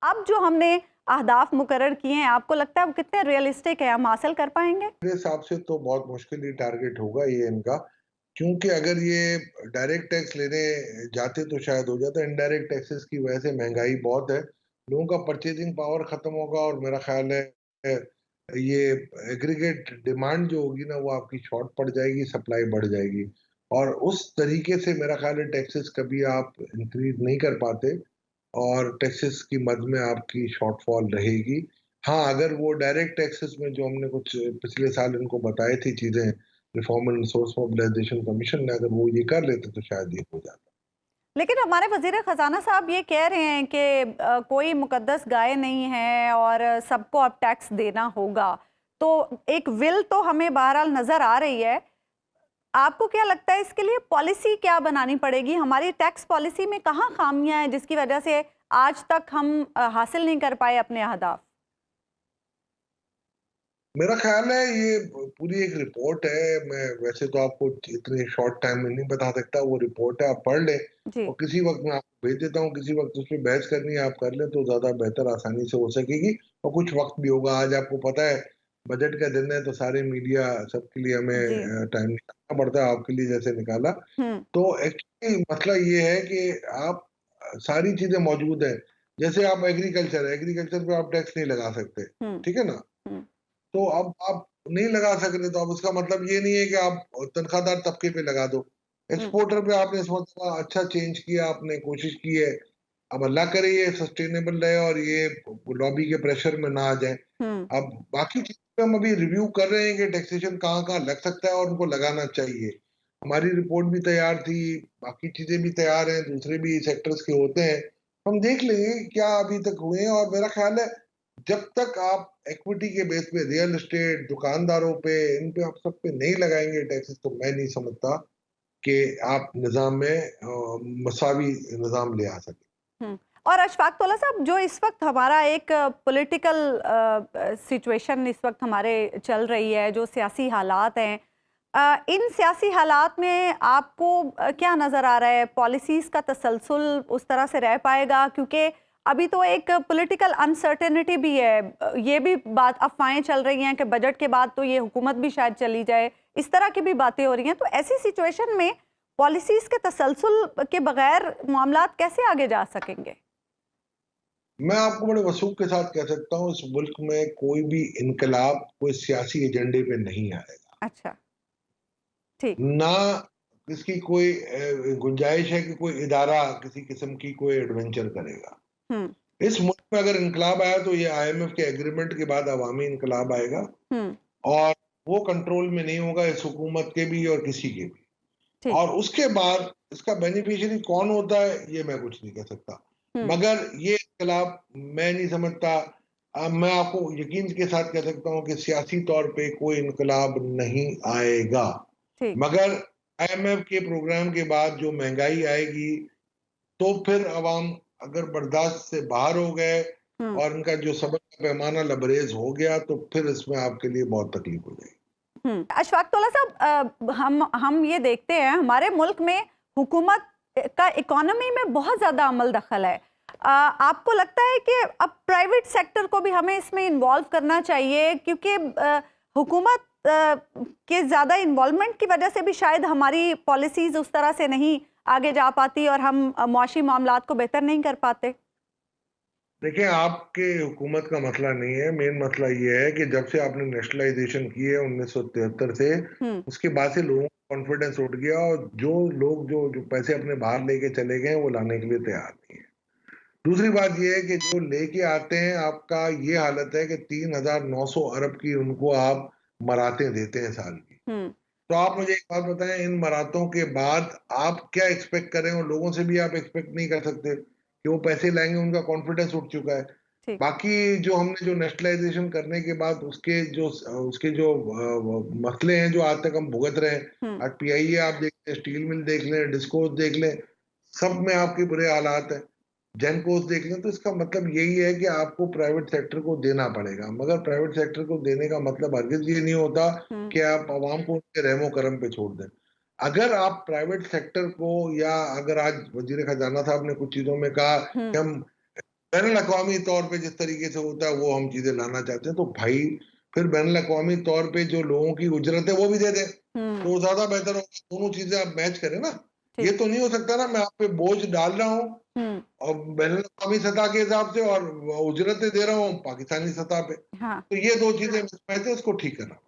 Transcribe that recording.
अब जो हमने अहदाफ मुकर्रर किए हैं, आपको लगता है वो कितने रियलिस्टिक है, हम हासिल कर पाएंगे? मेरे हिसाब से तो बहुत मुश्किल ही टारगेट होगा ये इनका, क्योंकि अगर ये डायरेक्ट टैक्स लेने जाते तो शायद हो जाता। इनडायरेक्ट टैक्सेस की वजह से महंगाई बहुत है, लोगों का परचेजिंग पावर खत्म होगा, और मेरा ख्याल है ये एग्रीगेट डिमांड जो होगी ना वो आपकी शॉर्ट पड़ जाएगी, सप्लाई बढ़ जाएगी। और उस तरीके से मेरा ख्याल है टैक्सेस कभी आप इंक्रीज नहीं कर पाते, और टैक्सेस की मद में आपकी शॉर्टफॉल रहेगी। हाँ, अगर वो डायरेक्ट टैक्सेस में जो हमने कुछ पिछले साल इनको बताई थी चीजें, reform and resource mobilisation commission ने अगर वो ये कर लेते तो शायद ये हो जाता। लेकिन हमारे वजीर खजाना साहब ये कह रहे हैं कि कोई मुकद्दस गाय नहीं है और सबको अब टैक्स देना होगा। तो एक विल तो हमें बहरहाल नजर आ रही है। आपको क्या लगता है इसके लिए पॉलिसी क्या बनानी पड़ेगी? हमारी टैक्स पॉलिसी में कहाँ खामियां हैं जिसकी वजह से आज तक हम हासिल नहीं कर पाए अपने अहदाफ? मेरा ख्याल है ये पूरी एक रिपोर्ट है। मैं वैसे तो आपको इतने शॉर्ट टाइम में नहीं बता सकता, वो रिपोर्ट है, आप पढ़ लें। जी। और किसी वक्त मैं आपको भेज देता हूँ, किसी वक्त उस पर बहस करनी है आप कर लें तो ज्यादा बेहतर आसानी से हो सकेगी। और कुछ वक्त भी होगा, आज आपको पता है बजट का दिन है तो सारे मीडिया सबके लिए जी। हमें टाइम निकालना पड़ता है, आपके लिए जैसे निकाला। हम्म। तो एक्चुअली मसला ये है कि आप सारी चीजें मौजूद हैं। जैसे आप एग्रीकल्चर पे आप टैक्स नहीं लगा सकते, हम्म। ठीक है ना? हम्म। तो अब आप नहीं लगा सक रहे तो अब उसका मतलब ये नहीं है कि आप तनख्वाहदार तबके पे लगा दो। हम्म। एक्सपोर्टर पे आपने इस मरतबा अच्छा चेंज किया, आपने कोशिश की है। अब अल्लाह करे ये सस्टेनेबल रहे और ये लॉबी के प्रेशर में ना आ जाए। हम्म। अब बाकी चीजों पे हम अभी रिव्यू कर रहे हैं कि टैक्सेशन कहाँ कहाँ लग सकता है और उनको लगाना चाहिए। हमारी रिपोर्ट भी तैयार थी, बाकी चीजें भी तैयार हैं, दूसरे भी सेक्टर्स के होते हैं। हम देख लेंगे कि क्या अभी तक हुए हैं। और मेरा ख्याल है जब तक आप इक्विटी के बेस पे रियल एस्टेट दुकानदारों पे इन पे आप सब पे नहीं लगाएंगे टैक्सेस, तो मैं नहीं समझता कि आप निजाम में मसावी निजाम ले आ सके। हम्म। और अशफाक तौला साहब, जो इस वक्त हमारा एक पॉलिटिकल सिचुएशन इस वक्त हमारे चल रही है, जो सियासी हालात हैं, इन सियासी हालात में आपको क्या नज़र आ रहा है? पॉलिसीज़ का तसलसल उस तरह से रह पाएगा? क्योंकि अभी तो एक पॉलिटिकल अनसर्टेनिटी भी है। ये भी बात अफवाहें चल रही हैं कि बजट के बाद तो ये हुकूमत भी शायद चली जाए। इस तरह की भी बातें हो रही हैं। तो ऐसी सिचुएशन में पॉलिसीज़ के तसलसल के बगैर मामलात कैसे आगे जा सकेंगे? मैं आपको बड़े वसूख के साथ कह सकता हूँ इस मुल्क में कोई भी इनकलाब कोई सियासी एजेंडे पे नहीं आएगा। अच्छा। ठीक। ना इसकी कोई गुंजाइश है कि कोई इदारा किसी किस्म की कोई एडवेंचर करेगा। हुँ। इस मुल्क में अगर इनकलाब आया तो ये आईएमएफ के एग्रीमेंट के बाद अवामी इनकलाब आएगा। हुँ। और वो कंट्रोल में नहीं होगा इस हुकूमत के भी और किसी के भी। ठीक। और उसके बाद इसका बेनिफिशियरी कौन होता है ये मैं कुछ नहीं कह सकता। हुँ। मगर ये इनकलाब मैं नहीं समझता। मैं आपको यकीन के साथ कह सकता हूँ कि सियासी तौर पे कोई इनकलाब नहीं आएगा। ठीक। मगर आईएमएफ के प्रोग्राम के बाद जो महंगाई आएगी, तो फिर अवाम अगर बर्दाश्त से बाहर हो गए हुँ। और इनका जो सब्र का पैमाना लबरेज हो गया तो फिर इसमें आपके लिए बहुत तकलीफ हो जाएगी। हुँ। अशफाक तौला साहब, हम ये देखते हैं हमारे मुल्क में हुकूमत का इकोनॉमी में बहुत ज़्यादा अमल दखल है। आपको लगता है कि अब प्राइवेट सेक्टर को भी हमें इसमें इन्वॉल्व करना चाहिए? क्योंकि हुकूमत के ज़्यादा इन्वॉल्वमेंट की वजह से भी शायद हमारी पॉलिसीज़ उस तरह से नहीं आगे जा पाती और हम मुआशी मामलात को बेहतर नहीं कर पाते। देखिए, आपके हुकूमत का मसला नहीं है, मेन मसला ये है कि जब से आपने नेशनलाइज़ेशन की है 1973 से, हुँ। उसके बाद से लोगों का कॉन्फिडेंस उठ गया और जो लोग जो पैसे अपने बाहर लेके चले गए हैं, वो लाने के लिए तैयार नहीं है। दूसरी बात ये है कि जो लेके आते हैं, आपका ये हालत है कि 3,900 अरब की उनको आप मरातें देते हैं साल की। हुँ। तो आप मुझे एक बात बताएँ, इन मरातों के बाद आप क्या एक्सपेक्ट कर रहे हैं? और लोगों से भी आप एक्सपेक्ट नहीं कर सकते कि वो पैसे लाएँगे, उनका कॉन्फिडेंस उठ चुका है। ठीक। बाकी जो हमने जो नेशनलाइज़ेशन करने के बाद उसके जो मसले हैं जो आज तक हम भुगत रहे हैं, हुँ। आज पीआईए आप देख लें, स्टील मिल देख लें, डिस्कोज़ देख लें, सब में आपके बुरे हालात हैं। जेनकोज़ देख लें, तो इसका मतलब यही है कि आपको प्राइवेट सेक्टर को देना पड़ेगा। मगर प्राइवेट सेक्टर को देने का मतलब हरगिज़ ये नहीं होता हुँ। कि आप अवाम को उनके रहमो-करम पे छोड़ दें। अगर आप प्राइवेट सेक्टर को, या अगर आज वज़ीर ख़ज़ाना साहब ने कुछ चीज़ों में कहा हुँ। कि हम बैनुल-अक़वामी तौर पे जिस तरीके से होता है वो हम चीजें लाना चाहते हैं, तो भाई फिर बैनुल-अक़वामी तौर पे जो लोगों की उजरत है वो भी दे दें, तो ज्यादा बेहतर होगा। दोनों चीजें आप मैच करें ना। ये ठीक। तो नहीं हो सकता ना मैं आप पे बोझ डाल रहा हूँ हम्म। और बैनुल-अक़वामी सतह के हिसाब से और उजरतें दे रहा हूँ पाकिस्तानी सतह पे। हाँ। तो ये 2 चीजें मिसमैच है, इसको ठीक करना।